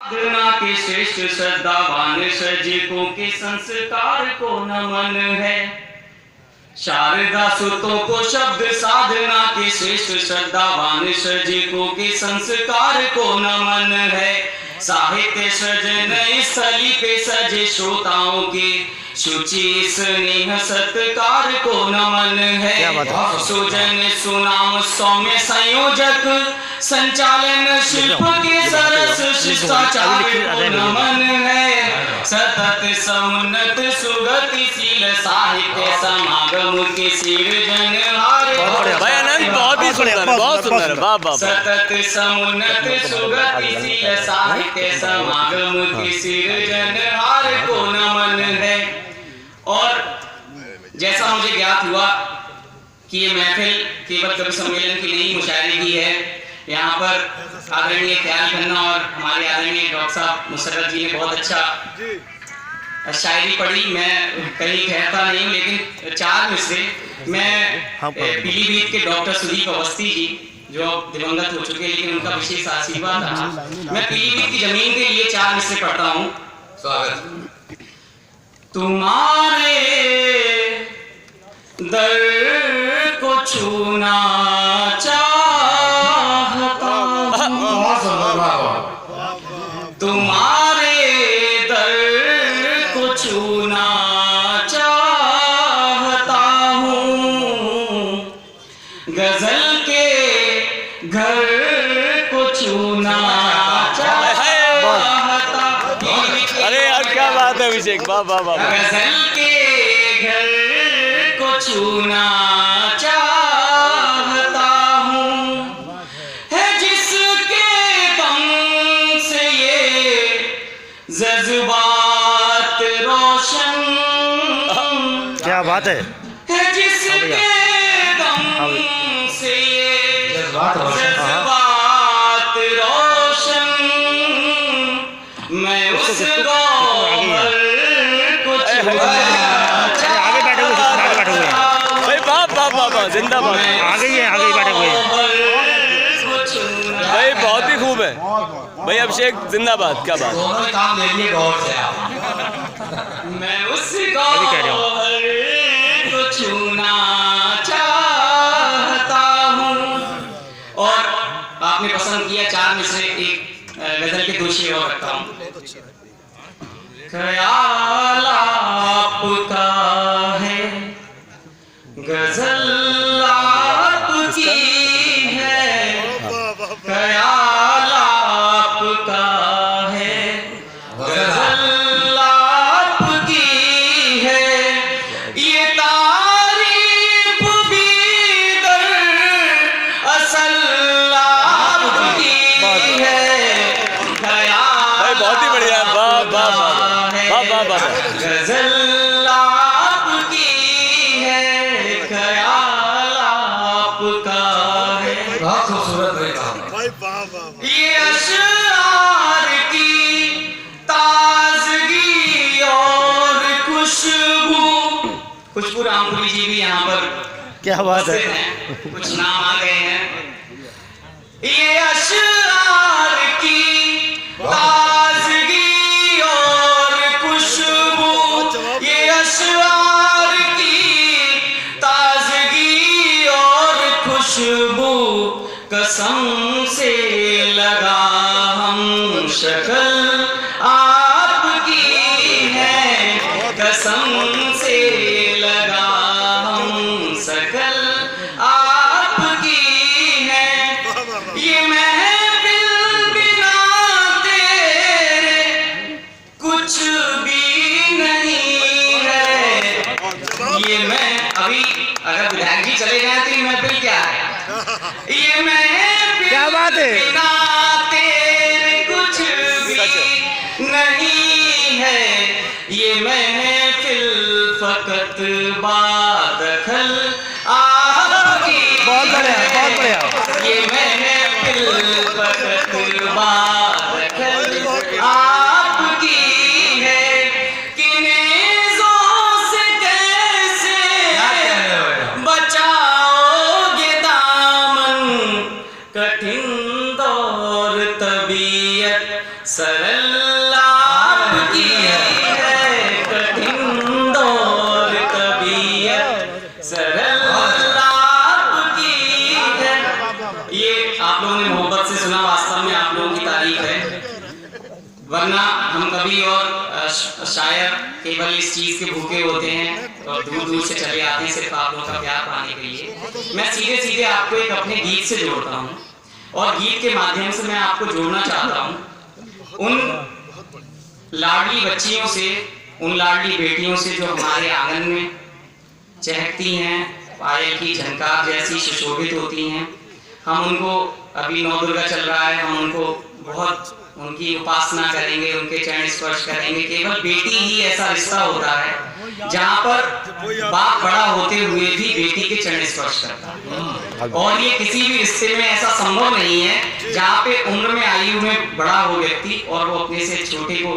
साधना के श्रेष्ठ श्रद्धावान सजीवों के संस्कार को नमन है। शारदा सुतों को शब्द साधना के श्रेष्ठ श्रद्धावान सजीवों के संस्कार को नमन है। साहित्य सृजन स्थली पे सजे श्रोताओं के शुचि स्नेह सत्कार को नमन है। सुजन सुनाम सौम्य संयोजक संचालन शिल्प के सरस शिष्टाचार को नमन है। सतत समुन्नत सुगतिशील साहित्य समागम के सृजनहार बहुत सुंदर सतत समुन्नत सुगतिशील साहित्य समागम के सृजनहार को नमन है। और जैसा मुझे ज्ञात हुआ कि ये महफिल केवल कवि सम्मेलन की नहीं मुशायरे की है, यहाँ पर आदरणीय ख्याल खन्ना और हमारे आदरणीय डॉक्टर साहब मुसर्रत जी ने बहुत अच्छा शायरी पढ़ी। मैं कहीं कहता नहीं हूँ, लेकिन चार मिसरे मैं पीलीभीत के डॉक्टर सुदीप अवस्थी जी जो दिवंगत हो चुके हैं, लेकिन उनका विशेष आशीर्वाद रहा। मैं पीलीभीत की जमीन के लिए चार मिसरे पढ़ता हूँ। स्वागत। तुम्हारे दर को छूना चाहता तुम्हारे दर को छूना चाहता हूँ, गजल के घर को छूना चाहता। अरे यार क्या बात है अभिषेक, वाह वाह वाह। गजल के घर को छूना चाहता हूँ, है जिसके दम से ये जज्बात रोशन। क्या बात है जिसके दम से ये जज्बात रोशन, मैं उस गौहर को आगे बैठे हुए भाई, बाप बाप बाप जिंदाबाद। आगे बैठे हुए भाई बहुत ही खूब है भाई। अभिषेक जिंदाबाद, क्या बात। दोनों काम ले लिए गौर से। मैं उस गौहर को छूना चाहता हूँ। और आपने पसंद किया चार में से एक गजल के दो शेर और रखता हूँ। ख्याल आपका है, गजल आपकी है, ख्याल आपका है, गजल आपकी है, ये तारीफ भी दरअसल आपकी है। बहुत ही बढ़िया, वाह वाह वाह वाह वाह। गजल आपकी है, ख्याल आपका है। बहुत खूबसूरत है। ये अशआर की ताजगी और खुशबू रामपुरी जी भी यहाँ पर क्या बात है। कुछ नाम आ गए हैं। ये अशआर की ताजगी और खुशबू, ये अशआर की ताजगी और खुशबू, कसम से लगा हम शक्ल आपकी है, कसम से लगा हम शक्ल आपकी है। ये महफिल बिना तेरे कुछ भी नहीं है। ये मैं अभी अगर विधायक जी चले गए तो ये महफिल क्या है। ये महफिल क्या बात है। बिना तेरे कुछ भी नहीं है। ये महफिल फकत बादखल आपकी। बहुत बढ़िया, बहुत बढ़िया। ये महफिल फकत बादखल आपकी है। किनेज़ों से कैसे बचाओगे दामन, कठिन दौर तबीयत सरल सरल आपकी है कठिन दौर तबीयत सरल आपकी है। ये आप लोगों ने मोहब्बत से सुना, वास्तव में आप लोगों की तारीफ है, वरना हम कभी और शायर केवल इस चीज के भूखे होते हैं और दूर दूर से चले आते हैं सिर्फ आप लोगों का प्यार पाने के लिए। मैं सीधे सीधे आपको एक अपने गीत से जोड़ता हूँ और गीत के माध्यम से मैं आपको जोड़ना चाहता हूँ उन लाडली बच्चियों से, उन लाडली बेटियों से जो हमारे आंगन में चहकती हैं, पायल की झनकार जैसी सुशोभित होती हैं। हम उनको, अभी नौ दुर्गा चल रहा है, हम उनको बहुत उनकी उपासना करेंगे, उनके चरण स्पर्श करेंगे। केवल बेटी ही ऐसा रिश्ता होता है जहाँ पर बाप बड़ा होते हुए भी बेटी के चरण स्पर्श करता है, और ये किसी भी रिश्ते में ऐसा संभव नहीं है जहाँ पे उम्र में, आयु में बड़ा हो व्यक्ति और वो अपने से छोटे को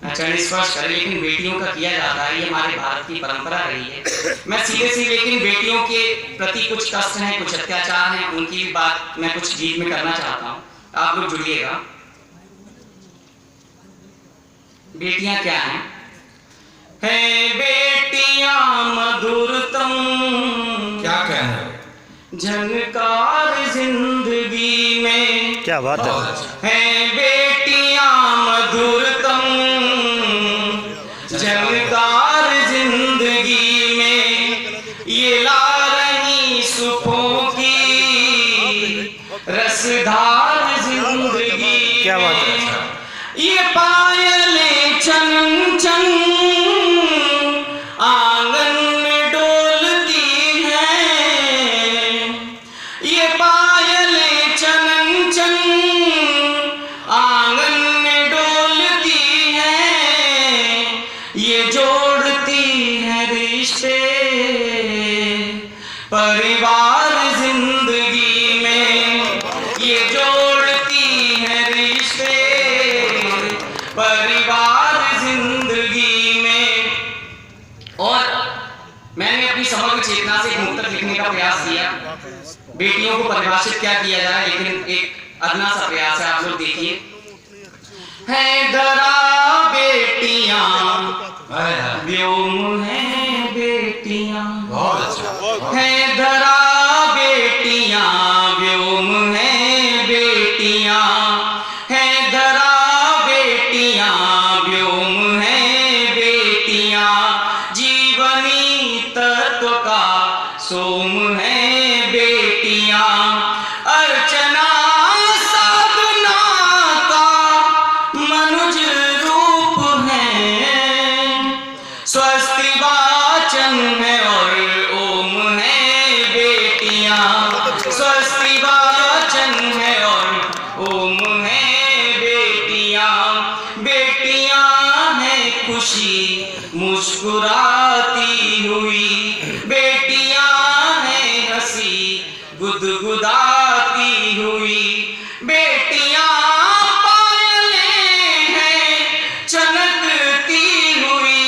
चरण स्पर्श करे, लेकिन बेटियों का किया जाता है। ये हमारे भारत की परंपरा रही है। मैं सीधे सीधे लेकिन बेटियों के प्रति कुछ कष्ट हैं, कुछ अत्याचार हैं, उनकी भी बात मैं कुछ गीत में करना चाहता हूँ। आप लोग जुड़िएगा। बेटियां क्या हैं? है बेटियां मधुरतम, क्या कहना है? झनकार जिंदगी में, क्या बात है बेटियां मधुरतम, झनकार जिंदगी में, ये ला रही सुखों की रसधार जिंदगी। क्या बात है? ये पायलें चन चन आंगन में डोलती हैं, ये पायलें चन चन आंगन में डोलती हैं, ये जोड़ती हैं रिश्ते परिवार जिंदगी में, ये जोड़ती हैं रिश्ते परिवार जिंदगी में। और मैंने अपनी समग्र चेतना से एक मुक्तक लिखने का प्रयास किया। बेटियों को परिभाषित क्या किया जाए, लेकिन एक अदना सा प्रयास है, आप लोग देखिए। है धरा बेटियां व्योम है बेटियां, बहुत अच्छा। है धरा बेटियां व्योम है बेटियां, है धरा बेटियां व्योम है बेटियां, जीवनी तत्व का सोम है बेटियां, अर्चना साधना का मनुज रूप है, स्वस्ति वाचन है और ओम है बेटियां, स्वस्ति वाचन है और ओम है बेटियां, बेटियां हैं खुशी मुस्कुराती हुई, बेटियां हैं हंसी गुदगुदाती हुई, बेटियां पायलें हैं चमकती हुई,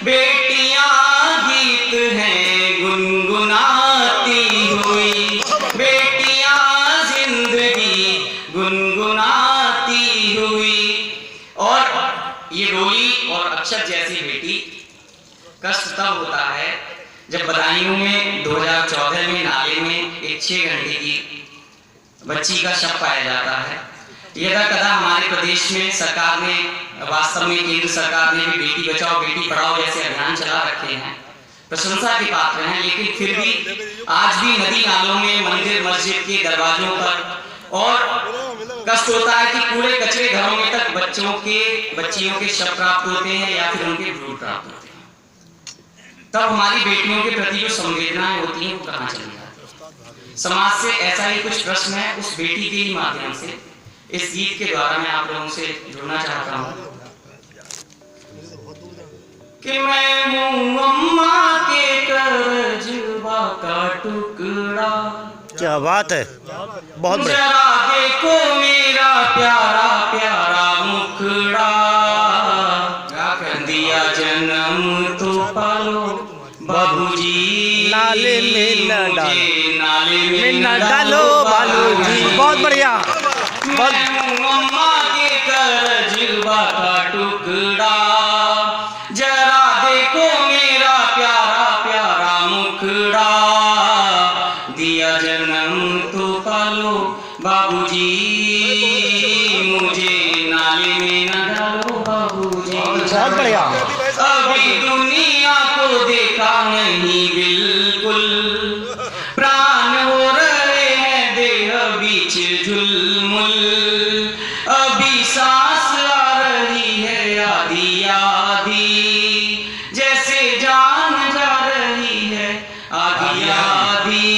बेटियां गीत हैं गुनगुनाती हुई, बेटियां जिंदगी गुनगुनाती हुई। और ये रोली और अक्षत जैसी बेटी कष्ट तब होता है जब बदायूं में 2014 में नाले में एक 6 घंटे की बच्ची का शव पाया जाता है। यदा कदा हमारे प्रदेश में सरकार ने, वास्तव में केंद्र सरकार ने भी बेटी बचाओ बेटी पढ़ाओ जैसे अभियान चला रखे हैं, प्रशंसा के पात्र हैं, लेकिन फिर भी आज भी नदी नालों में, मंदिर मस्जिद के दरवाजों पर, और कष्ट होता है कि कूड़े कचरे घरों में तक बच्चियों के शव प्राप्त होते हैं या फिर उनके भ्रूण प्राप्त होते हैं। तब हमारी बेटियों के प्रति जो संवेदनाएं होती हैं वो कहाँ चली जाती है। समाज से ऐसा ही कुछ प्रश्न है, उस बेटी के ही माध्यम से इस गीत के द्वारा मैं आप लोगों से जुड़ना चाहता हूँ कि मैं हूँ अम्मा के कर्जबा का टुकड़ा। क्या बात है, बहुत बढ़िया। जरा देखो मेरा प्यारा प्यारा मुखड़ा, दिया जन्म तो पालो बाबूजी, नाले में न डालो, नाले में न डालो बालूजी। बहुत बढ़िया, बहुत मैं हूँ अम्मा के कर्ज बा का टुकड़ा, जरा देखो मेरा प्यारा प्यारा मुखड़ा, दिया जन्म तो पालो बाबूजी, मुझे नाले में न डालो बाबूजी। बहुत बढ़िया। अभी दुनिया को देखा नहीं बिल्कुल, प्राण हो रहे हैं देह बीच झुलमुल, अभी सांस आ रही है आधी आधी, जैसे जान जा रही है आधी आधी,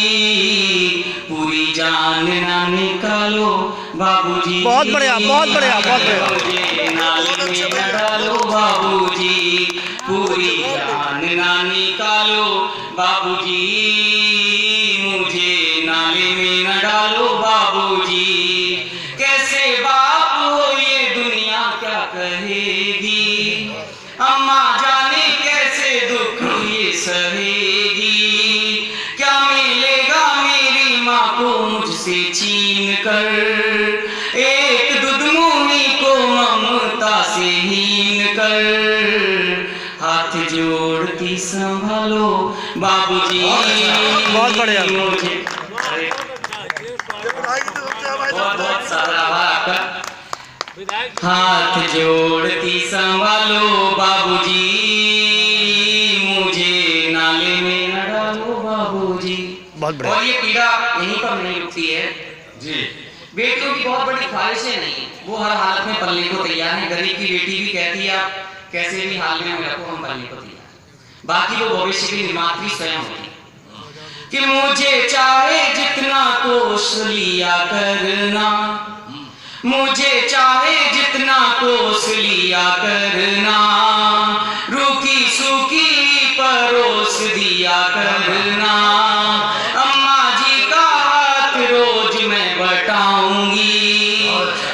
पूरी जान ना निकालो बाबूजी। बहुत बढ़िया, बहुत बढ़िया, बहुत बढ़िया। मुझे नाले में न डालो बाबूजी, पूरी जान ना निकालो बाबूजी, मुझे नाले में न डालो बाबूजी। कैसे बाप हो ये दुनिया क्या कहेगी, अम्मा जाने कैसे दुख ये सहेगी, क्या मिलेगा मेरी माँ को मुझसे छीन कर, एक दुधमुनी को ममता से हीन कर, हाथ जोड़ती संभालो बाबूजी। बहुत बढ़िया। मुझे बहुत सारा आपका, हाथ जोड़ती संभालो बाबूजी, मुझे नाले में न डालो बाबूजी। बहुत बढ़िया। और ये पीड़ा यहीं पर नहीं रुकती है जी। बेटियों की बहुत बड़ी ख्वाहिशें नहीं, वो हर हालत में पलने को तैयार है। गरीब की बेटी भी कहती है आप कैसे भी हाल में हमें रखो, हम पलने को तैयार। बाकी वो भविष्य की निर्मात्री स्वयं होती कि मुझे चाहे जितना कोस लिया करना, मुझे चाहे जितना कोस लिया करना, रूखी सूखी परोस दिया करना, अम्मा जी का हाथ रोज मैं बटाऊंगी,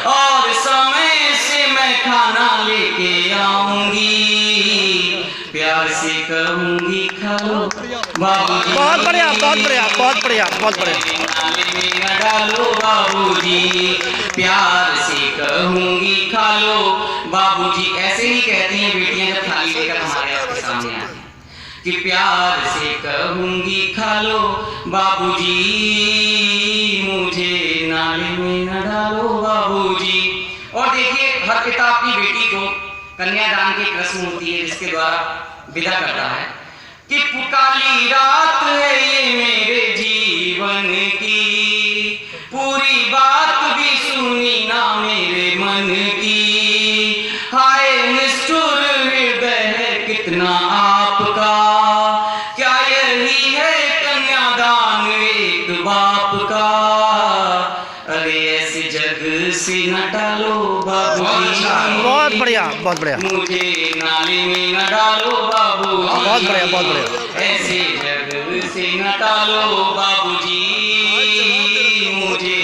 और समय से मैं खाना लेके आऊंगी, प्यार से कहूंगी खा लो बाबूजी। बहुत बढ़िया, बहुत बढ़िया, बहुत बढ़िया, बहुत बढ़िया। नाले में न डालो बाबूजी, प्यार से कहूंगी खा लो बाबूजी। ऐसे ही कहती हैं बेटियां जब थाली लेकर हमारे आपके सामने आती हैं कि प्यार से कहूंगी खा लो बाबूजी, मुझे नाले में न डालो बाबूजी। और देखिए हर पिता अपनी बेटी को कन्यादान की एक रस्म होती है जिसके द्वारा विदा करता है कि काली रात है ये मेरे जीवन की, पूरी बात भी सुनी ना मेरे मन की, हाय निष्ठुर हृदय है कितना आपका, क्या यही है कन्यादान एक बाप का, अरे ऐसे जग से न डालो बाबूजी। बहुत बढ़िया, बहुत बढ़िया। मुझे नाले में न डालो बाबूजी। बहुत बढ़िया, बहुत बढ़िया। ऐसे जग से न डालो बाबूजी, मुझे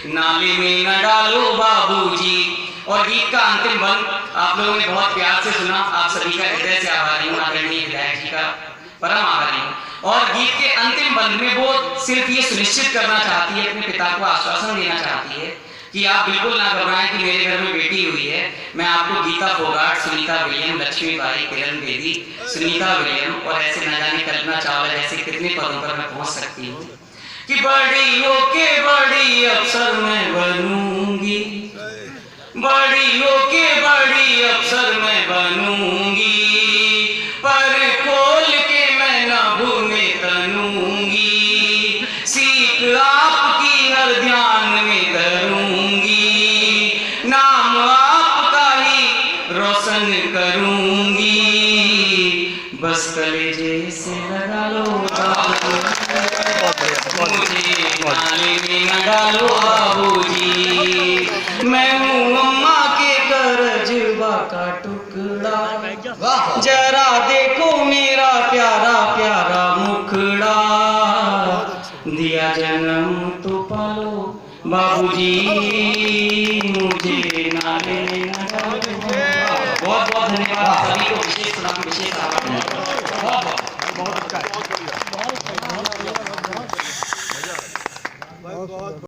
नाले में न डालो बाबूजी। और गीत का अंतिम बंद आप लोगों ने बहुत प्यार से सुना, आप सभी का हृदय से आभारी हूँ, आदरणीय विधायक जी का परम आभारी हूँ। और गीत के अंतिम बंद में वो सिर्फ ये सुनिश्चित करना चाहती है, अपने पिता को आश्वासन देना चाहती है कि आप बिल्कुल ना घबराएं कि मेरे घर में बेटी हुई है, मैं आपको गीता फोगाट, सुनीता विलियम, लक्ष्मीबाई, किरण बेदी, सुनीता विलियम और ऐसे न जाने कल्पना चावला जैसे कितने पदों पर मैं पहुंच सकती हूँ कि बड़ी होके बड़ी अफसर मैं बनूंगी, बड़ी होके बड़ी अफसर मैं बनूंगी, पर खोल के मैं न भूने तनूंगी, सीख आपकी हर ध्यान में धरूंगी, नाम आपका ही रोशन करूंगी, बस कलेजे से लगा लो मुझे नाले में न डालो बाबूजी, मैं हूँ अम्मा के करजबा का टुकड़ा, जरा देखो मेरा प्यारा प्यारा मुखड़ा, दिया जन्म तो पालो बाबूजी, मुझे नाले में न डालो। बहुत बहुत धन्यवाद।